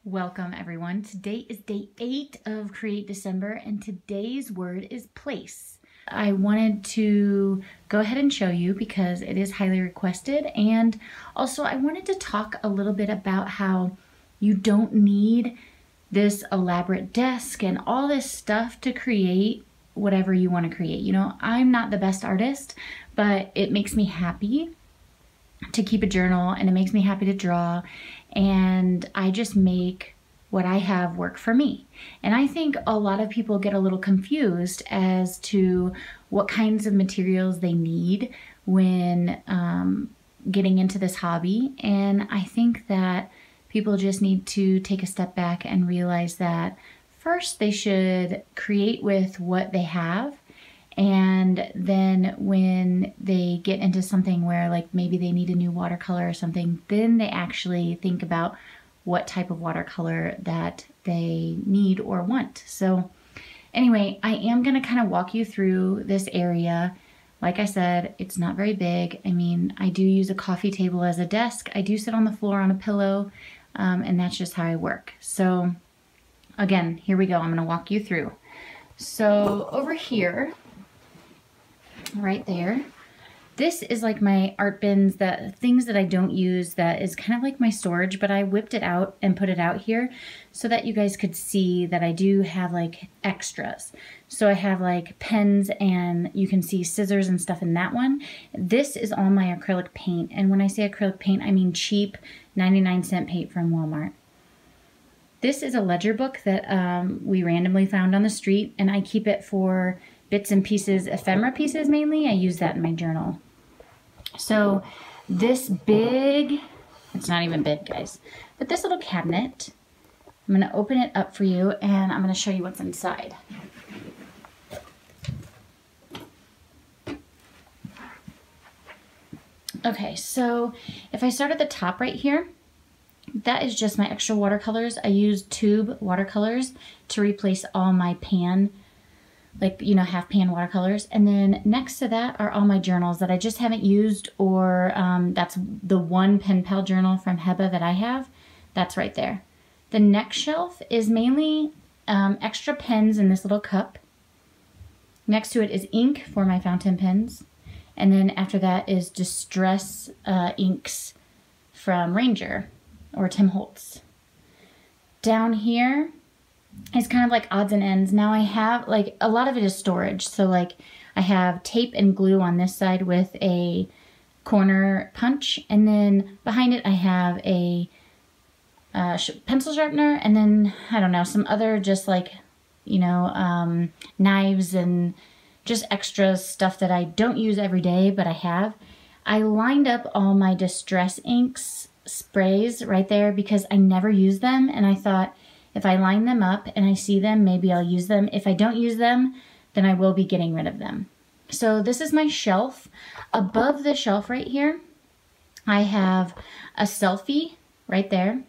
Welcome everyone. Today is day 8 of Create December and today's word is place. I wanted to go ahead and show you because it is highly requested, and also I wanted to talk a little bit about how you don't need this elaborate desk and all this stuff to create whatever you want to create. You know, I'm not the best artist, but it makes me happy to keep a journal and it makes me happy to draw, and I just make what I have work for me. And I think a lot of people get a little confused as to what kinds of materials they need when getting into this hobby, and I think that people just need to take a step back and realize that first they should create with what they have. And then when they get into something where like maybe they need a new watercolor or something, then they actually think about what type of watercolor that they need or want. So anyway, I am going to kind of walk you through this area. Like I said, it's not very big. I mean, I do use a coffee table as a desk. I do sit on the floor on a pillow, and that's just how I work. So again, here we go. I'm going to walk you through. So over here, right there, this is like my art bins, that things that I don't use, that is kind of like my storage, but I whipped it out and put it out here so that you guys could see that I do have like extras. So I have like pens, and you can see scissors and stuff in that one. This is all my acrylic paint, and when I say acrylic paint, I mean cheap 99-cent paint from Walmart. This is a ledger book that we randomly found on the street, and I keep it for bits and pieces, ephemera pieces mainly. I use that in my journal. So this big, it's not even big guys, but this little cabinet, I'm going to open it up for you and I'm going to show you what's inside. Okay, so if I start at the top right here, that is just my extra watercolors. I use tube watercolors to replace all my pan, like, you know, half pan watercolors. And then next to that are all my journals that I just haven't used, or that's the one pen pal journal from Heba that I have. That's right there. The next shelf is mainly extra pens in this little cup. Next to it is ink for my fountain pens. And then after that is Distress inks from Ranger or Tim Holtz. Down here is kind of like odds and ends. Now I have like a lot of it is storage. So like I have tape and glue on this side with a corner punch, and then behind it I have a pencil sharpener, and then I don't know, some other just like, you know, knives and just extra stuff that I don't use every day, but I have. I lined up all my Distress inks sprays right there because I never use them, and I thought if I line them up and I see them, maybe I'll use them. If I don't use them, then I will be getting rid of them. So this is my shelf. Above the shelf right here, I have a selfie right there.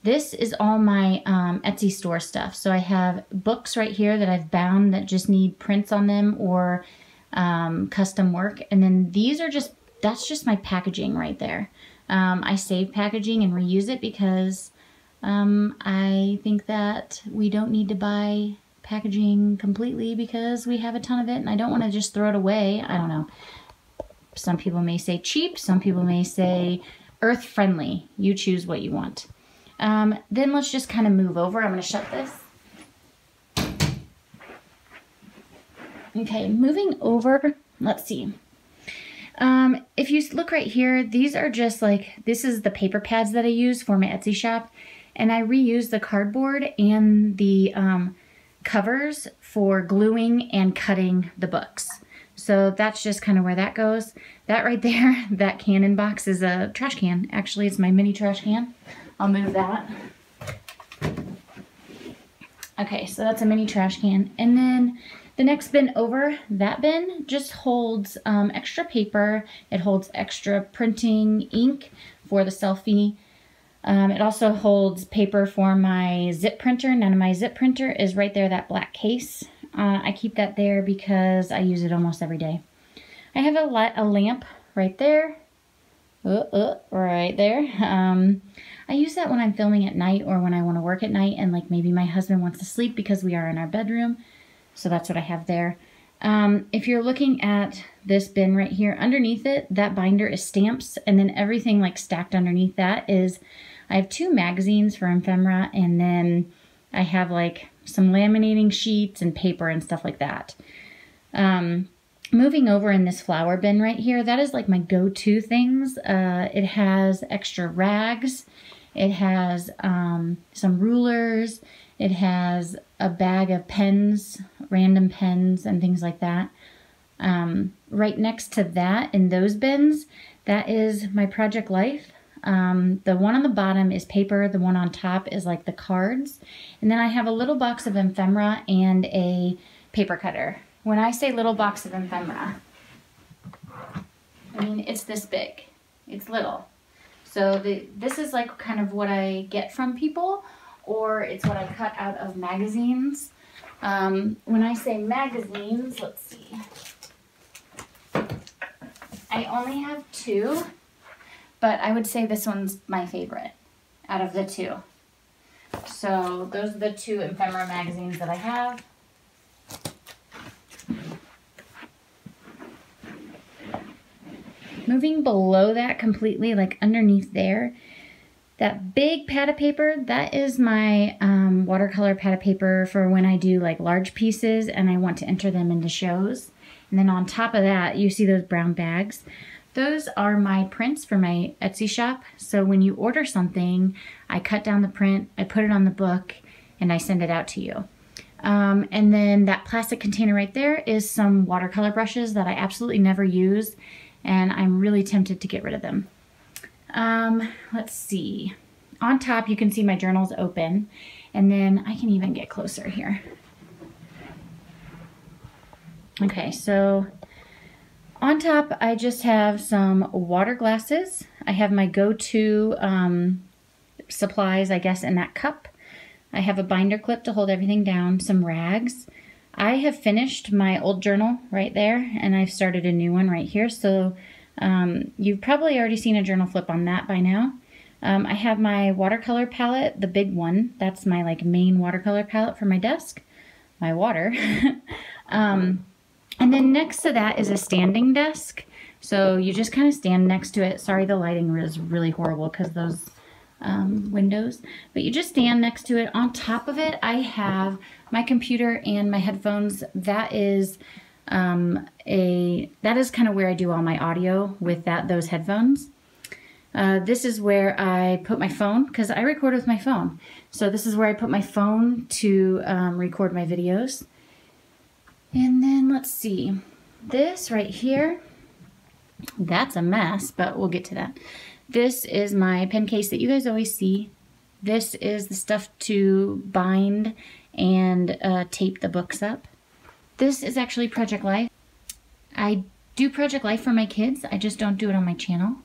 This is all my Etsy store stuff. So I have books right here that I've bound that just need prints on them or custom work. And then these are just, that's just my packaging right there. I save packaging and reuse it because I think that we don't need to buy packaging completely because we have a ton of it and I don't want to just throw it away. I don't know. Some people may say cheap, some people may say earth friendly. You choose what you want. Then let's just kind of move over. I'm going to shut this. Okay, moving over, let's see. If you look right here, these are just like, this is the paper pads that I use for my Etsy shop. And I reuse the cardboard and the covers for gluing and cutting the books. So that's just kind of where that goes. That right there, that cannon box is a trash can. Actually, it's my mini trash can. I'll move that. Okay, so that's a mini trash can. And then the next bin over, that bin just holds extra paper. It holds extra printing ink for the selfie. It also holds paper for my zip printer. None of my zip printer is right there, that black case. I keep that there because I use it almost every day. I have a lamp right there, right there. I use that when I'm filming at night or when I want to work at night and like maybe my husband wants to sleep because we are in our bedroom. So that's what I have there. If you're looking at this bin right here, underneath it, that binder is stamps, and then everything like stacked underneath that is, I have 2 magazines for ephemera, and then I have like some laminating sheets and paper and stuff like that. Moving over in this flower bin right here, that is like my go-to things. It has extra rags. It has some rulers. It has a bag of pens, random pens and things like that. Right next to that in those bins, that is my Project Life. The one on the bottom is paper. The one on top is like the cards. And then I have a little box of ephemera and a paper cutter. When I say little box of ephemera, I mean it's this big. It's little. So this is like kind of what I get from people, or it's what I cut out of magazines. When I say magazines, let's see. I only have 2, but I would say this one's my favorite out of the 2. So those are the 2 ephemera magazines that I have. Moving below that completely, like underneath there, that big pad of paper, that is my watercolor pad of paper for when I do like large pieces and I want to enter them into shows. And then on top of that, you see those brown bags. Those are my prints for my Etsy shop. So when you order something, I cut down the print, I put it on the book, and I send it out to you. And then that plastic container right there is some watercolor brushes that I absolutely never use, and I'm really tempted to get rid of them. Let's see. On top, you can see my journals open, and then I can even get closer here. Okay, so on top, I just have some water glasses. I have my go-to supplies, I guess, in that cup. I have a binder clip to hold everything down, some rags. I have finished my old journal right there, and I've started a new one right here. So you've probably already seen a journal flip on that by now. I have my watercolor palette, the big one. That's my like main watercolor palette for my desk, my water. And then next to that is a standing desk. So you just kind of stand next to it. Sorry, the lighting is really horrible because those windows, but you just stand next to it. On top of it, I have my computer and my headphones. That is kind of where I do all my audio with those headphones. This is where I put my phone because I record with my phone. So this is where I put my phone to record my videos. And then let's see, this right here, that's a mess, but we'll get to that. This is my pen case that you guys always see. This is the stuff to bind and tape the books up. This is actually Project Life. I do Project Life for my kids. I just don't do it on my channel.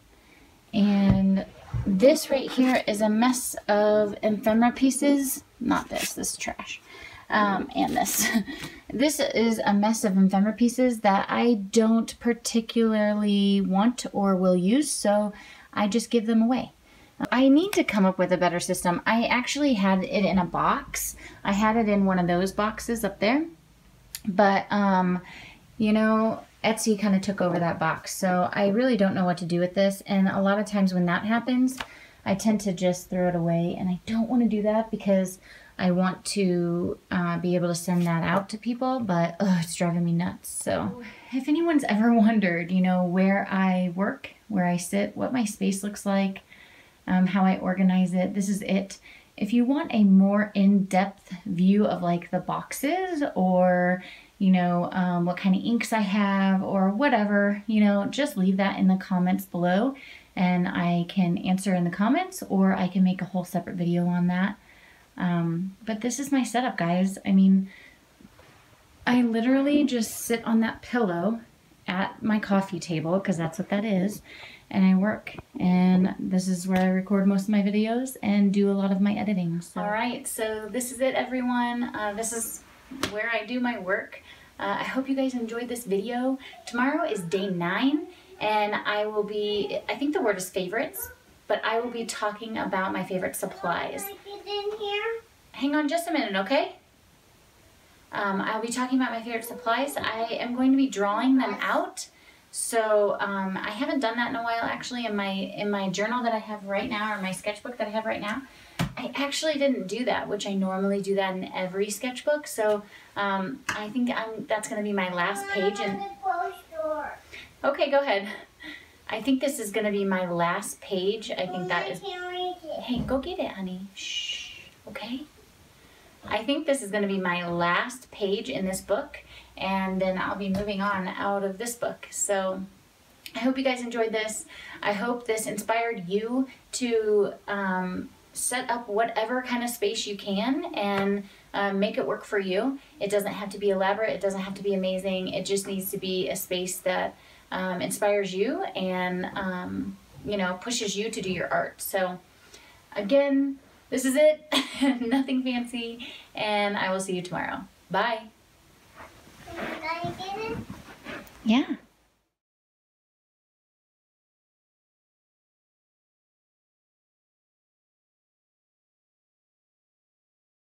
And this right here is a mess of ephemera pieces. Not this, this is trash. And this. This is a mess of ephemera pieces that I don't particularly want or will use, so I just give them away. I need to come up with a better system. I actually had it in a box. I had it in one of those boxes up there, but you know, Etsy kind of took over that box, so I really don't know what to do with this. And a lot of times when that happens, I tend to just throw it away, and I don't want to do that because I want to be able to send that out to people, but it's driving me nuts. So if anyone's ever wondered, you know, where I work, where I sit, what my space looks like, how I organize it, this is it. If you want a more in-depth view of like the boxes or, you know, what kind of inks I have or whatever, you know, just leave that in the comments below and I can answer in the comments, or I can make a whole separate video on that. But this is my setup, guys. I mean, I literally just sit on that pillow at my coffee table, because that's what that is, and I work. And this is where I record most of my videos and do a lot of my editing. So. All right, so this is it, everyone. This is where I do my work. I hope you guys enjoyed this video. Tomorrow is day 9, and I think the word is favorites, but I will be talking about my favorite supplies. Can I get in here? Hang on just a minute, okay? I'll be talking about my favorite supplies. I am going to be drawing them out. So I haven't done that in a while, actually. In my journal that I have right now, or my sketchbook that I have right now, I actually didn't do that, which I normally do that in every sketchbook. So I think that's going to be my last page. And okay, go ahead. I think this is going to be my last page. I think that is. Hey, go get it, honey. Shh. Okay. I think this is going to be my last page in this book, and then I'll be moving on out of this book. So I hope you guys enjoyed this. I hope this inspired you to set up whatever kind of space you can and make it work for you. It doesn't have to be elaborate. It doesn't have to be amazing. It just needs to be a space that inspires you and you know, pushes you to do your art. So again, this is it. Nothing fancy, and I will see you tomorrow. Bye. Can I get it? Yeah.